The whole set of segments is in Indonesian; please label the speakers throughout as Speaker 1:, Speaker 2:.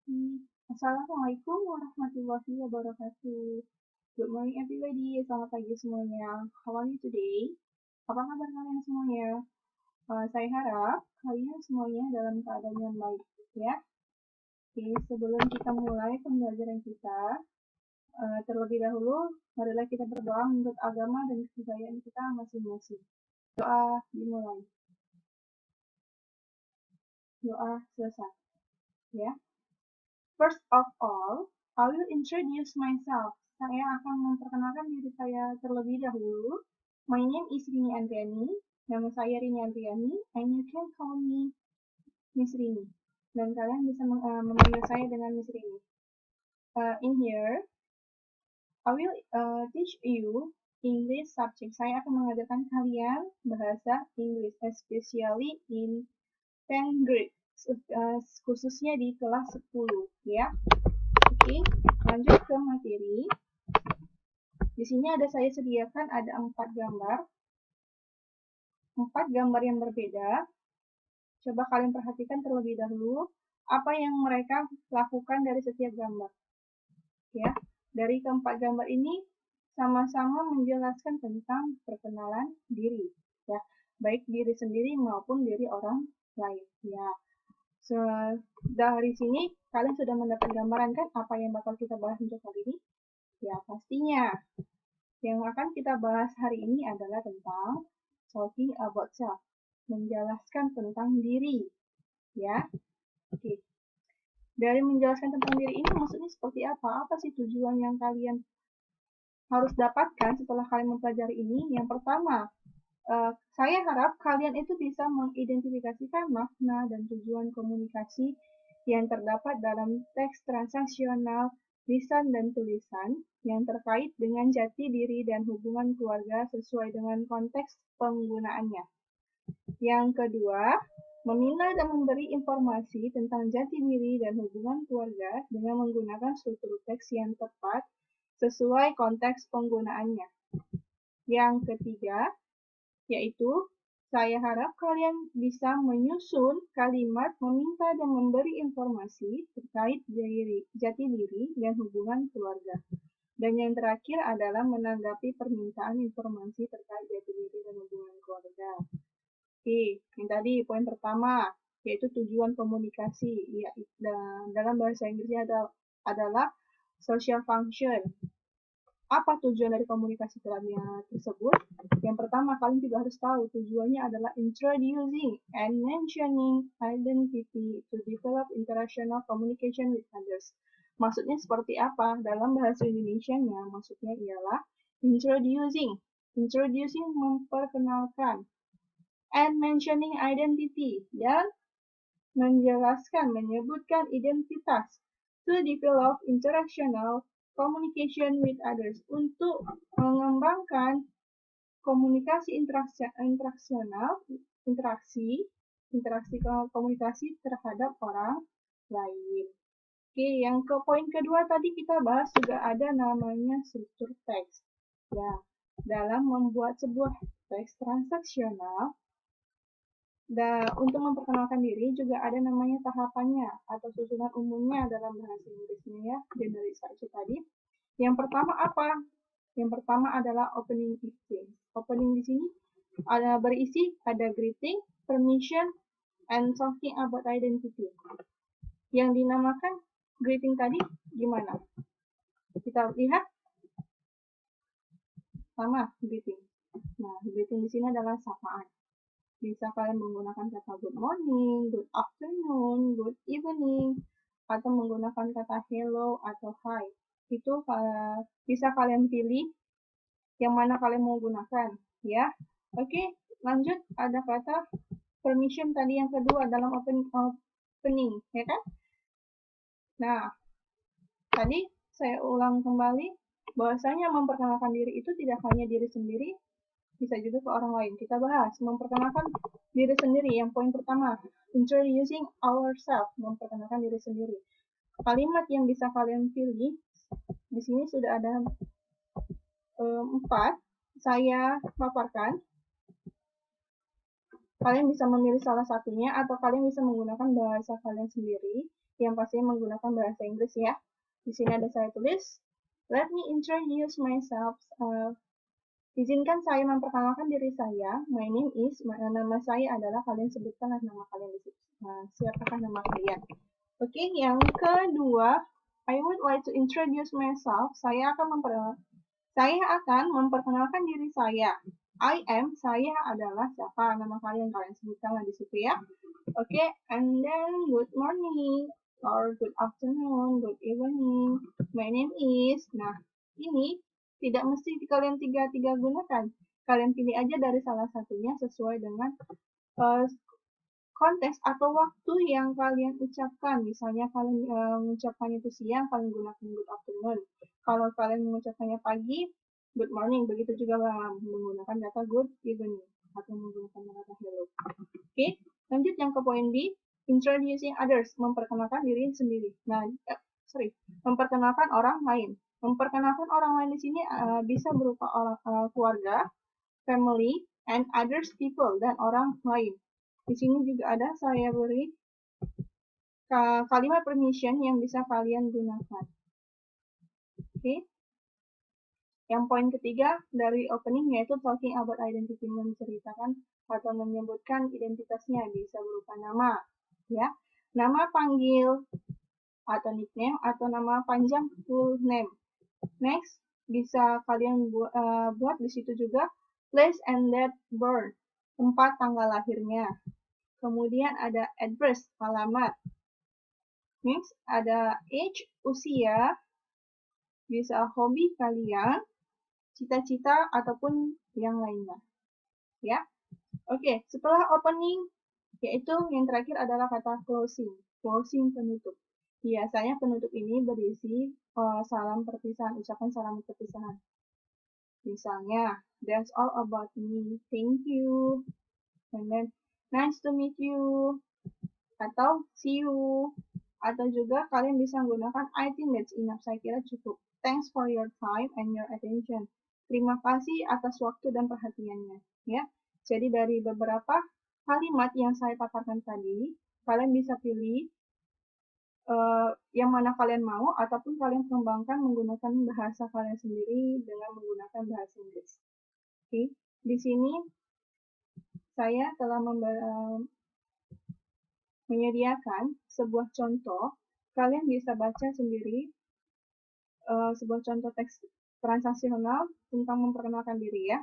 Speaker 1: Assalamualaikum warahmatullahi wabarakatuh. Good morning everybody, selamat pagi semuanya. How are you today? Apa kabar kalian semuanya? Saya harap kalian semuanya dalam keadaan yang baik ya. Oke, sebelum kita mulai pembelajaran kita, terlebih dahulu marilah kita berdoa menurut agama dan kepercayaan kita masing-masing. Doa dimulai. Doa selesai ya. First of all, I will introduce myself. Saya akan memperkenalkan diri saya terlebih dahulu. My name is Rini Andriani. Nama saya Rini Andriani, and you can call me Miss Rini. Dan kalian bisa memanggil saya dengan Miss Rini. In here, I will teach you English subject. Saya akan mengajarkan kalian bahasa Inggris, especially in 10th grade, khususnya di kelas 10, ya. Oke, lanjut ke materi. Di sini saya sediakan ada 4 gambar. 4 gambar yang berbeda. Coba kalian perhatikan terlebih dahulu apa yang mereka lakukan dari setiap gambar. Ya, dari keempat gambar ini sama-sama menjelaskan tentang perkenalan diri, ya, baik diri sendiri maupun diri orang lain, ya. Dari sini kalian sudah mendapat gambaran kan apa yang bakal kita bahas untuk kali ini? Ya, pastinya yang akan kita bahas hari ini adalah tentang talking about self, menjelaskan tentang diri, ya. Oke. Dari menjelaskan tentang diri ini maksudnya seperti apa? Apa sih tujuan yang kalian harus dapatkan setelah kalian mempelajari ini? Yang pertama, saya harap kalian itu bisa mengidentifikasikan makna dan tujuan komunikasi yang terdapat dalam teks transaksional, lisan dan tulisan yang terkait dengan jati diri dan hubungan keluarga sesuai dengan konteks penggunaannya. Yang kedua, meminta dan memberi informasi tentang jati diri dan hubungan keluarga dengan menggunakan struktur teks yang tepat sesuai konteks penggunaannya. Yang ketiga, yaitu saya harap kalian bisa menyusun kalimat meminta dan memberi informasi terkait jati diri dan hubungan keluarga. Dan yang terakhir adalah menanggapi permintaan informasi terkait jati diri dan hubungan keluarga. Oke, yang tadi poin pertama, yaitu tujuan komunikasi. Ya, dalam bahasa Inggrisnya adalah social function. Apa tujuan dari komunikasi tersebut? Yang pertama, kalian juga harus tahu tujuannya adalah introducing and mentioning identity to develop international communication with others. Maksudnya seperti apa? Dalam bahasa Indonesianya, maksudnya ialah introducing. Introducing memperkenalkan. And mentioning identity. Dan menjelaskan, menyebutkan identitas. To develop international communication with others, untuk mengembangkan komunikasi interaksional, interaksi komunikasi terhadap orang lain. Oke, yang ke poin kedua tadi kita bahas juga ada namanya struktur teks. Ya, dalam membuat sebuah teks transaksional, untuk memperkenalkan diri juga ada namanya tahapannya atau susunan umumnya dalam bahasa Inggrisnya ya, generalisasi tadi. Yang pertama apa? Yang pertama adalah opening exchange. Opening di sini ada greeting, permission, and talking about identity. Yang dinamakan greeting tadi gimana? Kita lihat sama greeting. Nah, greeting di sini adalah sapaan. Bisa kalian menggunakan kata good morning, good afternoon, good evening, atau menggunakan kata hello atau hi. Itu bisa kalian pilih yang mana kalian mau gunakan, ya. Oke, lanjut ada kata permission tadi yang kedua dalam opening, ya kan? Nah, tadi saya ulang kembali bahwasanya memperkenalkan diri itu tidak hanya diri sendiri, bisa juga ke orang lain. Kita bahas memperkenalkan diri sendiri. Yang poin pertama, introducing ourselves, memperkenalkan diri sendiri. Kalimat yang bisa kalian pilih di sini sudah ada 4. Saya paparkan. Kalian bisa memilih salah satunya atau kalian bisa menggunakan bahasa kalian sendiri yang pastinya menggunakan bahasa Inggris ya. Di sini ada saya tulis, let me introduce myself. Izinkan saya memperkenalkan diri saya. My name is, nama saya adalah, kalian sebutkanlah nama kalian di situ. Siapakah nama kalian? Oke, yang kedua, I would like to introduce myself. Saya akan memperkenalkan diri saya. I am, saya adalah siapa? Nama kalian sebutkanlah di situ ya. Oke, and then good morning or good afternoon, good evening. My name is. Nah, ini tidak mesti kalian tiga gunakan. Kalian pilih aja dari salah satunya sesuai dengan konteks atau waktu yang kalian ucapkan. Misalnya kalian mengucapkannya itu siang, kalian gunakan good afternoon. Kalau kalian mengucapkannya pagi, good morning. Begitu juga menggunakan kata good evening atau menggunakan kata hello. Oke, lanjut yang ke poin B, introducing others, memperkenalkan diri sendiri. Nah, memperkenalkan orang lain. Memperkenalkan orang lain di sini bisa berupa orang keluarga, family, and others people, dan orang lain. Di sini juga ada saya beri kalimat permission yang bisa kalian gunakan. Oke. Yang poin ketiga dari opening yaitu talking about identity, menceritakan atau menyebutkan identitasnya, bisa berupa nama, ya, nama panggil atau nickname atau nama panjang full name. Next, bisa kalian buat di situ juga place and date birth, tempat tanggal lahirnya. Kemudian ada address, alamat. Next, ada age, usia, bisa hobi kalian, cita-cita, ataupun yang lainnya. Ya, oke. Setelah opening, yaitu yang terakhir adalah kata closing. Closing, penutup. Biasanya penutup ini berisi salam perpisahan, ucapan salam perpisahan. Misalnya, that's all about me, thank you, and then nice to meet you, atau see you, atau juga kalian bisa menggunakan I think that's enough, saya kira cukup. Thanks for your time and your attention. Terima kasih atas waktu dan perhatiannya. Ya, jadi dari beberapa kalimat yang saya paparkan tadi, kalian bisa pilih yang mana kalian mau, ataupun kalian kembangkan menggunakan bahasa kalian sendiri dengan menggunakan bahasa Inggris. Oke, di sini saya telah menyediakan sebuah contoh. Kalian bisa baca sendiri sebuah contoh teks transaksional tentang memperkenalkan diri ya.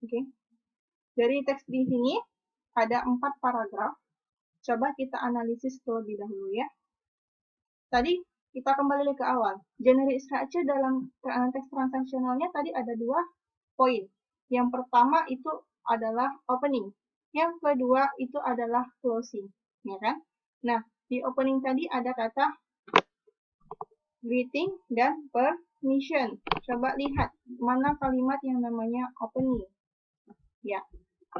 Speaker 1: Oke. Dari teks di sini ada 4 paragraf. Coba kita analisis terlebih dahulu ya. Tadi kita kembali ke awal. Generic structure dalam teks transaksionalnya tadi ada 2 poin. Yang pertama itu adalah opening. Yang kedua itu adalah closing, ya kan? Nah, di opening tadi ada kata greeting dan permission. Coba lihat mana kalimat yang namanya opening. Ya,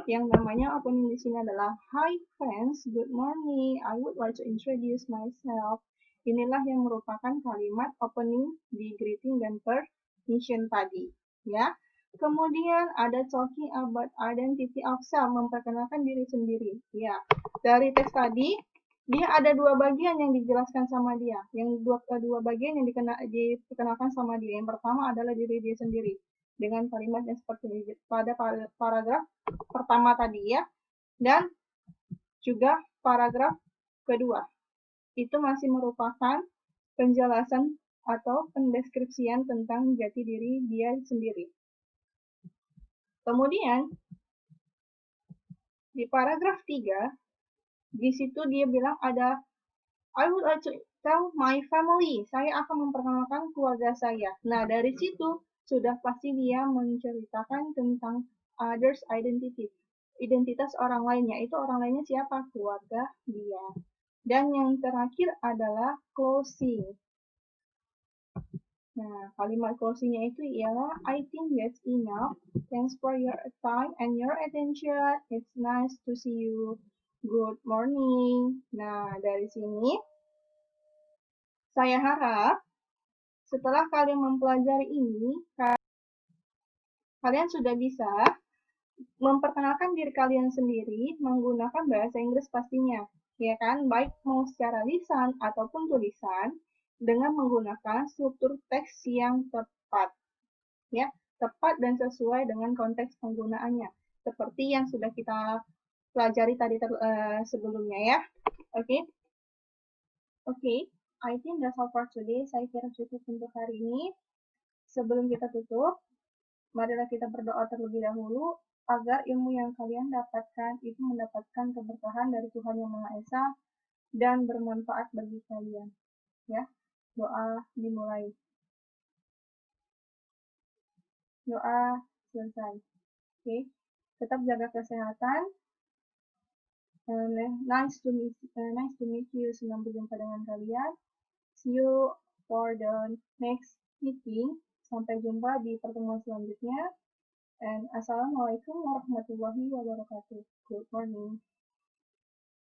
Speaker 1: yang namanya opening di sini adalah hi friends, good morning, I would like to introduce myself. Inilah yang merupakan kalimat opening di greeting dan permission tadi, ya. Kemudian ada talking about identity of self, memperkenalkan diri sendiri. Ya, dari teks tadi dia ada 2 bagian yang dijelaskan sama dia. Yang dua bagian yang diperkenalkan sama dia. Yang pertama adalah diri dia sendiri dengan kalimat yang seperti ini pada paragraf pertama tadi ya. Dan juga paragraf kedua. Itu masih merupakan penjelasan atau pendeskripsian tentang jati diri dia sendiri. Kemudian, di paragraf 3, di situ dia bilang ada, I would like to tell my family. Saya akan memperkenalkan keluarga saya. Nah, dari situ sudah pasti dia menceritakan tentang others identity. Identitas orang lainnya. Itu orang lainnya siapa? Keluarga dia. Dan yang terakhir adalah closing. Nah, kalimat closingnya itu ialah I think that's enough. Thanks for your time and your attention. It's nice to see you. Good morning. Nah, dari sini saya harap setelah kalian mempelajari ini, kalian sudah bisa memperkenalkan diri kalian sendiri menggunakan bahasa Inggris pastinya, ya kan? Baik mau secara lisan ataupun tulisan dengan menggunakan struktur teks yang tepat, ya, tepat dan sesuai dengan konteks penggunaannya, seperti yang sudah kita pelajari tadi sebelumnya ya. Oke, oke. I think that's all for today. Saya kira cukup untuk hari ini. Sebelum kita tutup, marilah kita berdoa terlebih dahulu agar ilmu yang kalian dapatkan itu mendapatkan keberkahan dari Tuhan Yang Maha Esa dan bermanfaat bagi kalian. Ya, doa dimulai. Doa selesai. Oke, tetap jaga kesehatan. Nice to meet you. Senang berjumpa dengan kalian. See you for the next meeting. Sampai jumpa di pertemuan selanjutnya. And Assalamualaikum warahmatullahi wabarakatuh. Good morning.